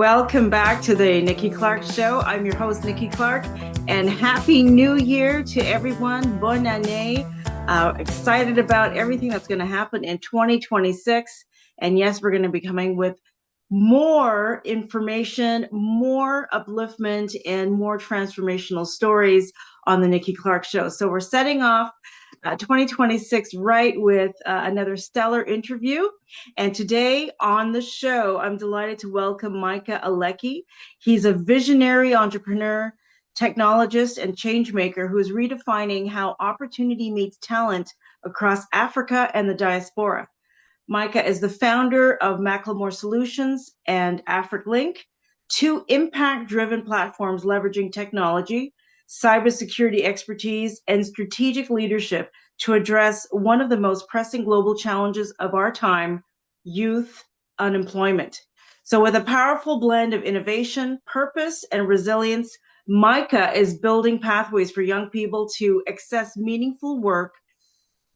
Welcome back to the Nikki Clarke Show. I'm your host, Nikki Clarke, and Happy New Year to everyone. Bonne année. Excited about everything that's going to happen in 2026. And yes, we're going to be coming with more information, more upliftment, and more transformational stories on the Nikki Clarke Show. So we're setting off 2026 right with another stellar interview. And today on the show, I'm delighted to welcome Micah Elechi. He's a visionary entrepreneur, technologist, and change maker who is redefining how opportunity meets talent across Africa and the diaspora. Micah is the founder of Macklemore Solutions and Afriklink, two impact-driven platforms leveraging technology, cybersecurity expertise, and strategic leadership to address one of the most pressing global challenges of our time, youth unemployment. So with a powerful blend of innovation, purpose, and resilience, Micah is building pathways for young people to access meaningful work,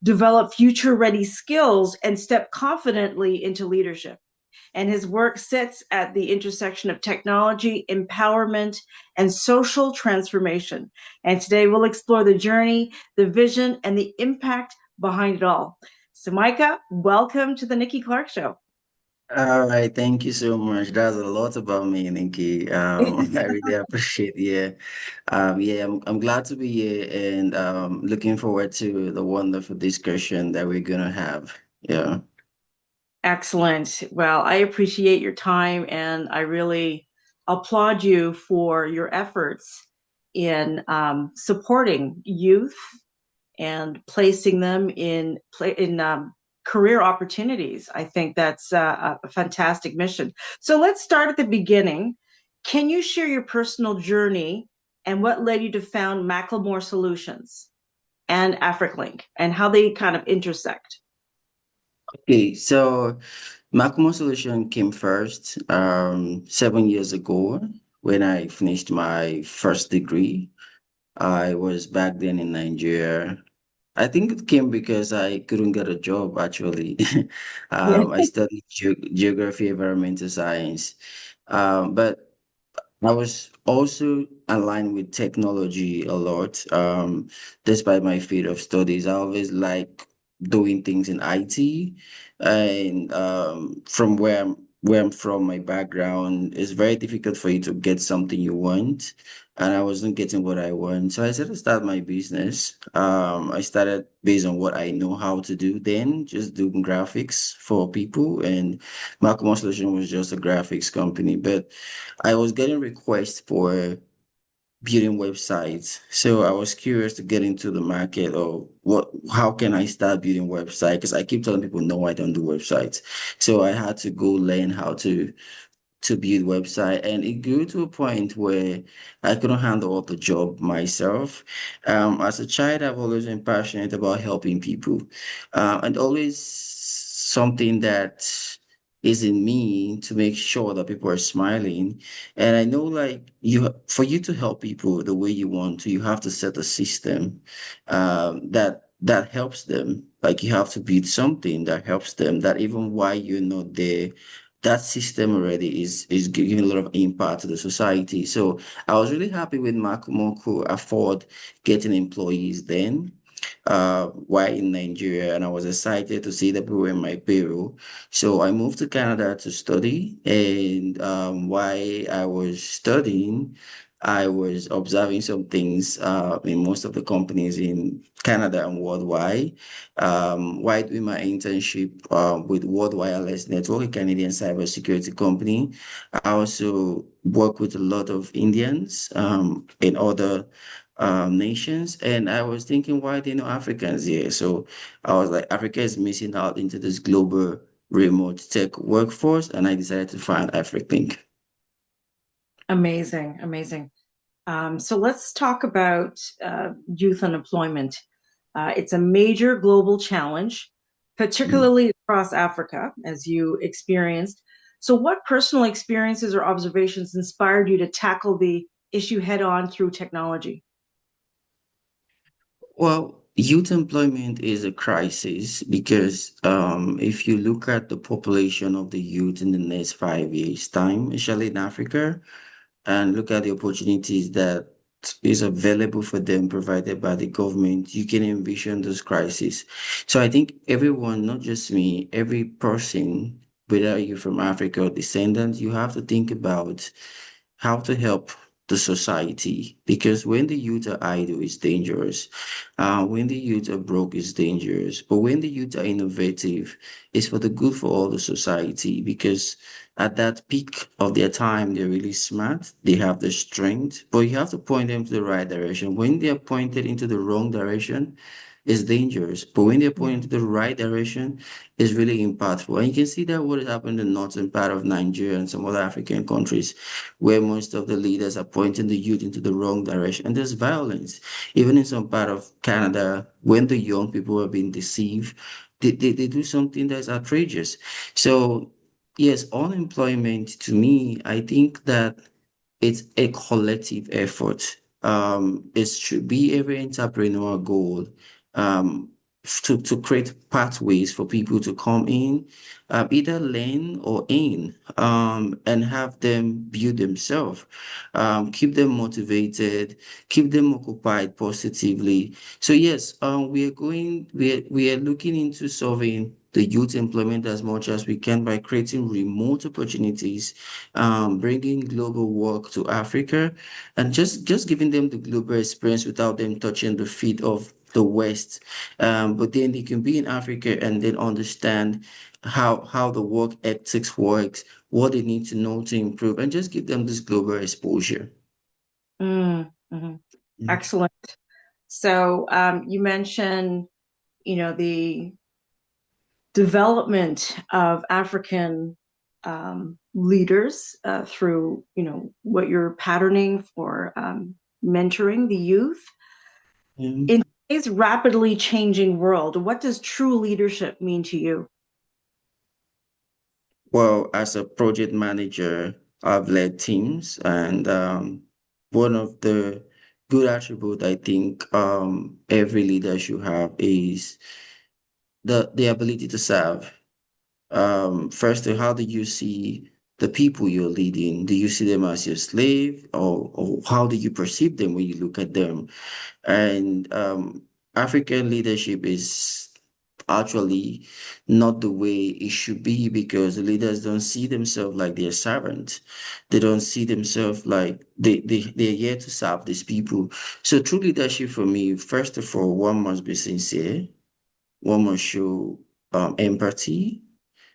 develop future-ready skills, and step confidently into leadership. And his work sits at the intersection of technology, empowerment, and social transformation. And today we'll explore the journey, the vision, and the impact behind it all. So Micah, welcome to the Nikki Clarke Show. All right, thank you so much. That's a lot about me, Nikki. I really appreciate. I'm glad to be here and looking forward to the wonderful discussion that we're gonna have. Yeah. Excellent. Well, I appreciate your time and I really applaud you for your efforts in supporting youth and placing them in career opportunities. I think that's a fantastic mission. So let's start at the beginning. Can you share your personal journey and what led you to found Macklemore Solutions and Afriklink and how they kind of intersect? Okay, so Macklemore Solution came first 7 years ago when I finished my first degree. I was back then in Nigeria. I think it came because I couldn't get a job actually. Yeah. I studied geography, environmental science, but I was also aligned with technology a lot. Despite my field of studies, I always like doing things in IT, and from where I'm from, my background, it's very difficult for you to get something you want, and I wasn't getting what I want. So I said to start my business. I started based on what I know how to do then, just doing graphics for people, and Malcolm Solution was just a graphics company, but I was getting requests for building websites. So I was curious to get into the market or how can I start building website? Because I keep telling people, no, I don't do websites. So I had to go learn how to build website, and it grew to a point where I couldn't handle all the job myself. As a child, I've always been passionate about helping people, and always something that is in me to make sure that people are smiling. And I know, like for you to help people the way you want to, you have to set a system that helps them. Like you have to build something that helps them. That even while you're not there, that system already is giving a lot of impact to the society. So I was really happy with Macklemore could afford getting employees then, while in Nigeria, and I was excited to see that people were in my payroll. So I moved to Canada to study, and while I was studying, I was observing some things in most of the companies in Canada and worldwide. While doing my internship with World Wireless Network, a Canadian cybersecurity company, I also work with a lot of Indians in other nations. And I was thinking, why there are no Africans here? So I was like, Africa is missing out into this global remote tech workforce, and I decided to find Afriklink. Amazing, amazing. So let's talk about youth unemployment. It's a major global challenge, Mm. particularly across Africa, as you experienced. So, what personal experiences or observations inspired you to tackle the issue head on through technology? Well, youth employment is a crisis because if you look at the population of the youth in the next 5 years' time, especially in Africa, and look at the opportunities that is available for them provided by the government, you can envision those crises. So I think everyone, not just me, every person, whether you're from Africa or descendant, you have to think about how to help the society, because when the youth are idle, it's dangerous. When the youth are broke, it's dangerous. But when the youth are innovative, it's for the good for all the society, because at that peak of their time, they're really smart, they have the strength, but you have to point them to the right direction. When they are pointed into the wrong direction, it's dangerous. But when they're pointed to the right direction, it's really impactful. And you can see that what has happened in the northern part of Nigeria and some other African countries, where most of the leaders are pointing the youth into the wrong direction. And there's violence. Even in some part of Canada, when the young people are being deceived, they do something that's outrageous. So yes, unemployment to me, I think that it's a collective effort. It should be every entrepreneur goal to create pathways for people to come in, either learn or earn, and have them build themselves, keep them motivated, keep them occupied positively. So yes, we are looking into solving the youth employment as much as we can by creating remote opportunities, bringing global work to Africa, and just giving them the global experience without them touching the feet of the West. But then they can be in Africa and then understand how the work ethics works, what they need to know to improve, and just give them this global exposure. Mhm. Mm. Excellent. So you mentioned, the development of African leaders through, what you're patterning for mentoring the youth. Mm. In today's rapidly changing world, what does true leadership mean to you? Well, as a project manager, I've led teams, and one of the good attributes I think every leader should have is the ability to serve. First, how do you see the people you're leading? Do you see them as your slave, or how do you perceive them when you look at them? And African leadership is actually not the way it should be, because the leaders don't see themselves like they're servants. They don't see themselves like they're here to serve these people. So true leadership for me, first of all, one must be sincere, one must show empathy,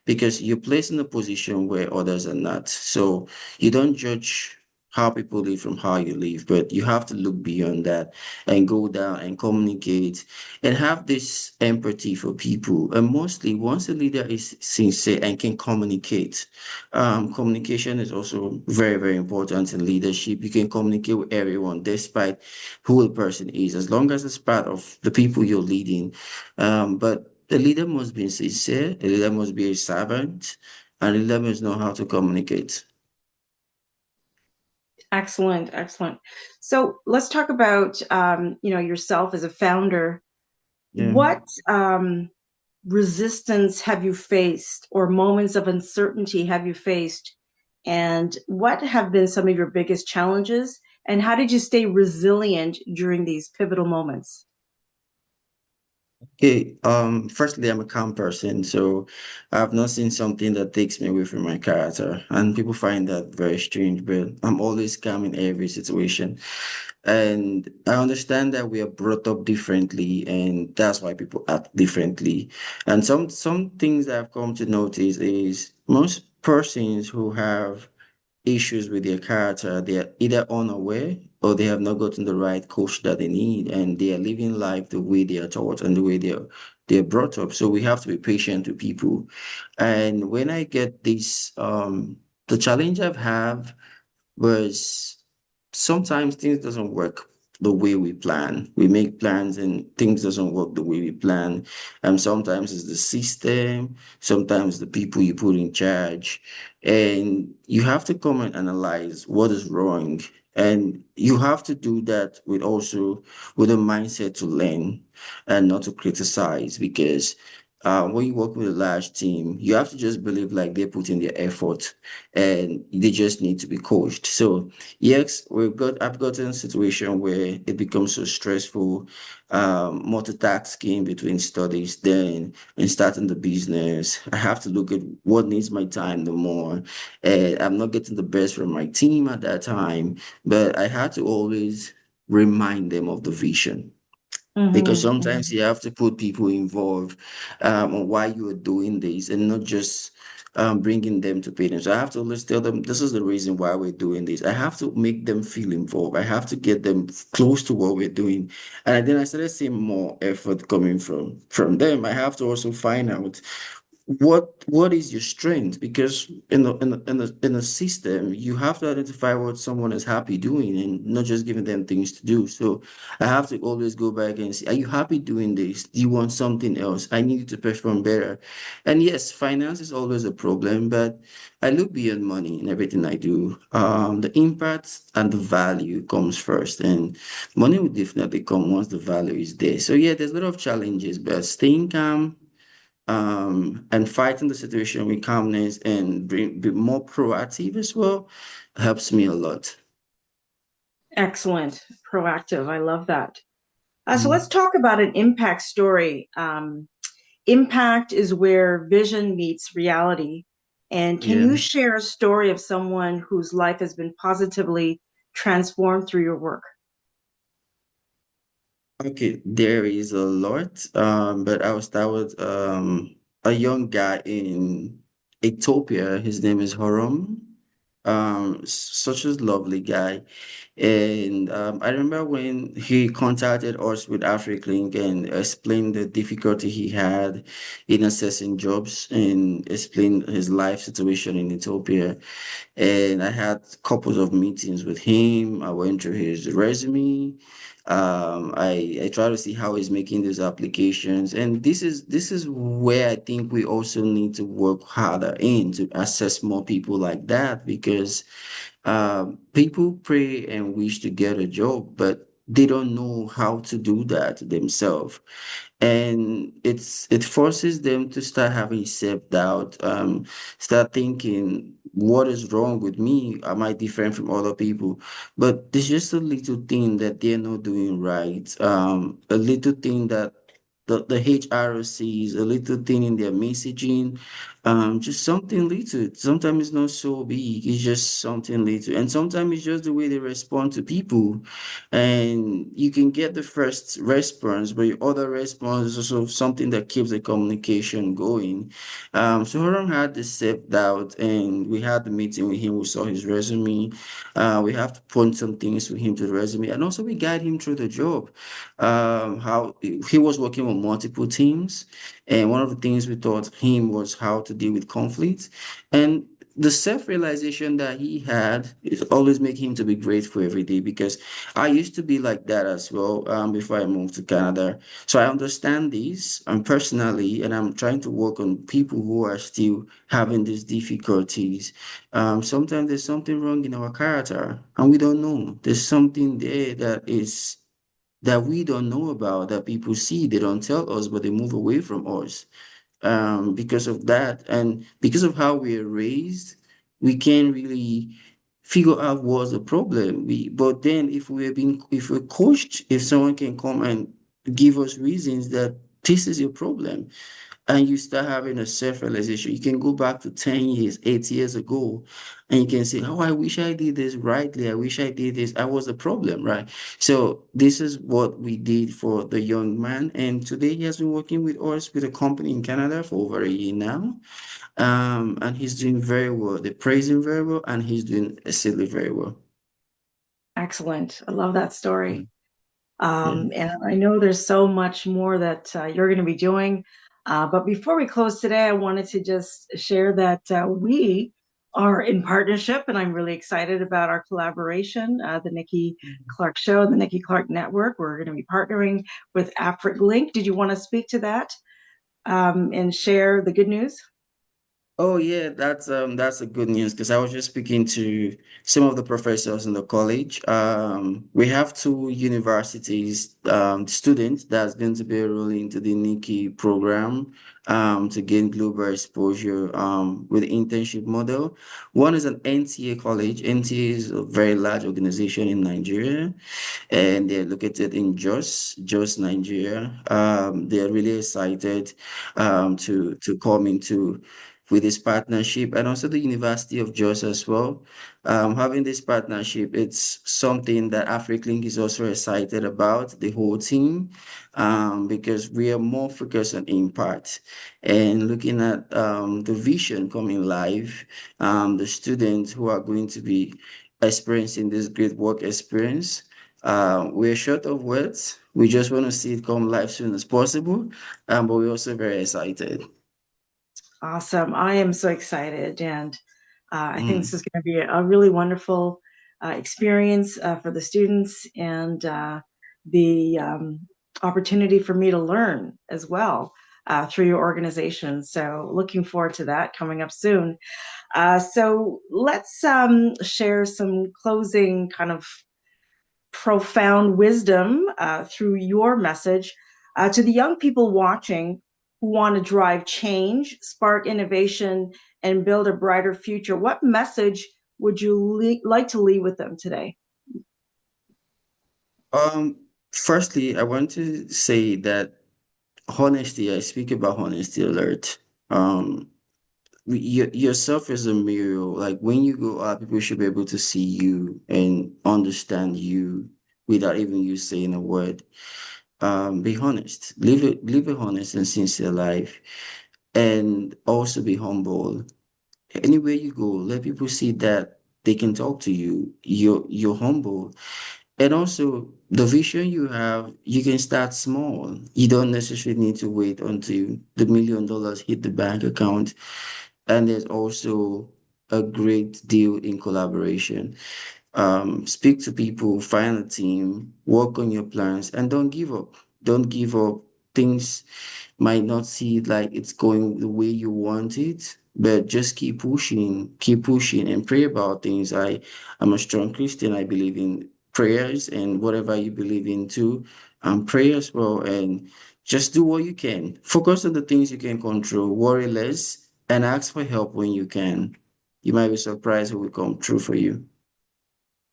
because you're placed in a position where others are not. So you don't judge how people live from how you live, but you have to look beyond that and go down and communicate and have this empathy for people. And mostly, once a leader is sincere and can communicate, communication is also very, very important in leadership. You can communicate with everyone, despite who the person is, as long as it's part of the people you're leading. But the leader must be sincere, the leader must be a servant, and the leader must know how to communicate. Excellent, excellent. So let's talk about yourself as a founder. Yeah. What resistance have you faced, or moments of uncertainty have you faced, and what have been some of your biggest challenges? And how did you stay resilient during these pivotal moments? Okay, firstly, I'm a calm person, so I've not seen something that takes me away from my character, and people find that very strange, but I'm always calm in every situation. And I understand that we are brought up differently, and that's why people act differently. And some things that I've come to notice is most persons who have issues with their character. They are either unaware or they have not gotten the right coach that they need, and they are living life the way they are taught and the way they're brought up. So we have to be patient with people. And when I get this, the challenge I've have was sometimes things doesn't work the way we plan. We make plans and things doesn't work the way we plan. And sometimes it's the system, sometimes the people you put in charge. And you have to come and analyze what is wrong And you have to do that with also with a mindset to learn and not to criticize, because when you work with a large team, you have to just believe like they put in their effort and they just need to be coached. So yes, I've gotten a situation where it becomes so stressful, multitasking between studies then and starting the business. I have to look at what needs my time the more. And I'm not getting the best from my team at that time, but I had to always remind them of the vision, because Mm-hmm. sometimes you have to put people involved on why you are doing this and not just bringing them to pay them. So I have to always tell them this is the reason why we're doing this. I have to make them feel involved. I have to get them close to what we're doing. And then I started seeing more effort coming from them. I have to also find out what is your strength, because in the system you have to identify what someone is happy doing and not just giving them things to do. So I have to always go back and see, are you happy doing this? Do you want something else? I need you to perform better. And yes, finance is always a problem, but I look beyond money in everything I do. The impact and the value comes first, and money will definitely come once the value is there. So yeah, there's a lot of challenges, but staying calm, and fighting the situation with calmness and be more proactive as well helps me a lot. Excellent. Proactive. I love that. So let's Mm. talk about an impact story. Impact is where vision meets reality. And can Yeah. you share a story of someone whose life has been positively transformed through your work? Okay, there is a lot, but I'll start with a young guy in Ethiopia. His name is Horom. Such a lovely guy. And I remember when he contacted us with Afriklink and explained the difficulty he had in assessing jobs and explained his life situation in Ethiopia. And I had couples of meetings with him. I went through his resume. I try to see how he's making these applications, and this is where I think we also need to work harder in to assess more people like that, because people pray and wish to get a job, but they don't know how to do that themselves, and it forces them to start having self-doubt, start thinking, what is wrong with me? Am I different from other people? But there's just a little thing that they're not doing right, a little thing that the HR sees, a little thing in their messaging, just something little. Sometimes it's not so big, it's just something little. And sometimes it's just the way they respond to people. And you can get the first response, but your other response is also something that keeps the communication going. So Horan had this self-doubt, and we had the meeting with him. We saw his resume. We have to point some things with him to the resume, and also we guide him through the job. How he was working with multiple teams, and one of the things we taught him was how to deal with conflict. And the self-realization that he had is always making him to be grateful every day, because I used to be like that as well, before I moved to Canada. So I understand this personally, and I'm trying to work on people who are still having these difficulties. Sometimes there's something wrong in our character, and we don't know. There's something there that we don't know about, that people see. They don't tell us, but they move away from us, because of that. And because of how we are raised, we can't really figure out what's the problem. But then if we're coached, if someone can come and give us reasons that this is your problem, and you start having a self-realization, you can go back to 10 years, 8 years ago, and you can say, oh, I wish I did this rightly. I wish I did this. I was the problem, right? So this is what we did for the young man. And today he has been working with us with a company in Canada for over a year now. And he's doing very well. They praise him very well, and he's doing exceedingly very well. Excellent. I love that story. Mm. Yeah. And I know there's so much more that you're going to be doing. But before we close today, I wanted to just share that we are in partnership, and I'm really excited about our collaboration, the Nikki Clarke Show and the Nikki Clarke Network. We're going to be partnering with Afriklink. Did you want to speak to that and share the good news? Oh yeah, that's a good news because I was just speaking to some of the professors in the college. We have two universities students that's going to be enrolling into the Nikki program to gain global exposure with the internship model. One is an NTA college. NTA is a very large organization in Nigeria, and they're located in Jos, Nigeria. They're really excited to come into with this partnership, and also the University of Jos as well. Having this partnership, it's something that Afriklink is also excited about, the whole team, because we are more focused on impact and looking at the vision coming live, the students who are going to be experiencing this great work experience. We're short of words. We just want to see it come live soon as possible, but we're also very excited. Awesome. I am so excited. And I think this Mm. is going to be a really wonderful experience for the students and the opportunity for me to learn as well through your organization. So looking forward to that coming up soon. So let's share some closing kind of profound wisdom through your message to the young people watching who want to drive change, spark innovation, and build a brighter future. What message would you like to leave with them today? Um, Firstly, I want to say that honesty, I speak about honesty alert. Um, yourself is a mirror. Like when you go out, people should be able to see you and understand you without even you saying a word. Be honest. Live a honest and sincere life, and also be humble. Anywhere you go, let people see that they can talk to you. You're humble. And also, the vision you have, you can start small. You don't necessarily need to wait until the $1 million hit the bank account. And there's also a great deal in collaboration. Speak to people, find a team, work on your plans, and don't give up. Don't give up. Things might not see like it's going the way you want it, but just keep pushing, and pray about things. I'm a strong Christian. I believe in prayers and whatever you believe in too. Pray as well, and just do what you can. Focus on the things you can control. Worry less, and ask for help when you can. You might be surprised who will come true for you.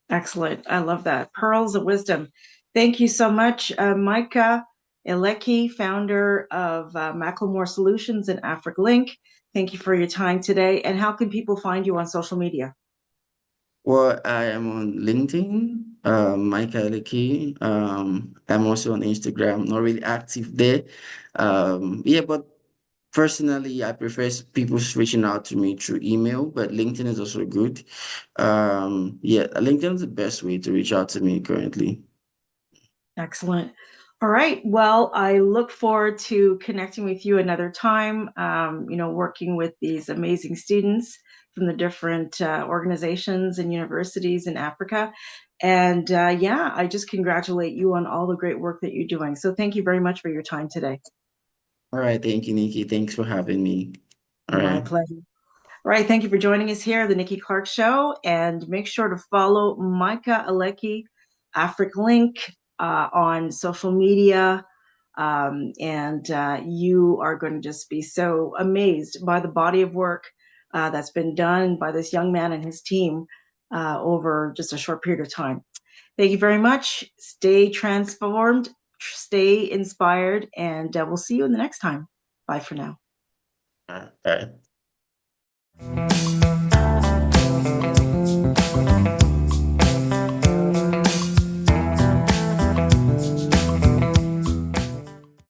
Excellent. I love that. Pearls of wisdom. Thank you so much, Micah Elechi, founder of Macklemore Solutions and Afriklink. Thank you for your time today. And how can people find you on social media? Well, I am on LinkedIn, Micah Elechi. I'm also on Instagram, not really active there. Yeah, but personally, I prefer people reaching out to me through email, but LinkedIn is also good. Yeah, LinkedIn is the best way to reach out to me currently. Excellent. All right. Well, I look forward to connecting with you another time, working with these amazing students from the different organizations and universities in Africa. And yeah, I just congratulate you on all the great work that you're doing. So thank you very much for your time today. All right, thank you, Nikki. Thanks for having me. All My right. pleasure. All right. Thank you for joining us here, the Nikki Clarke Show. And make sure to follow Micah Elechi, Afriklink on social media. And you are going to just be so amazed by the body of work that's been done by this young man and his team over just a short period of time. Thank you very much. Stay transformed, stay inspired, and we'll see you in the next time. Bye for now. All right.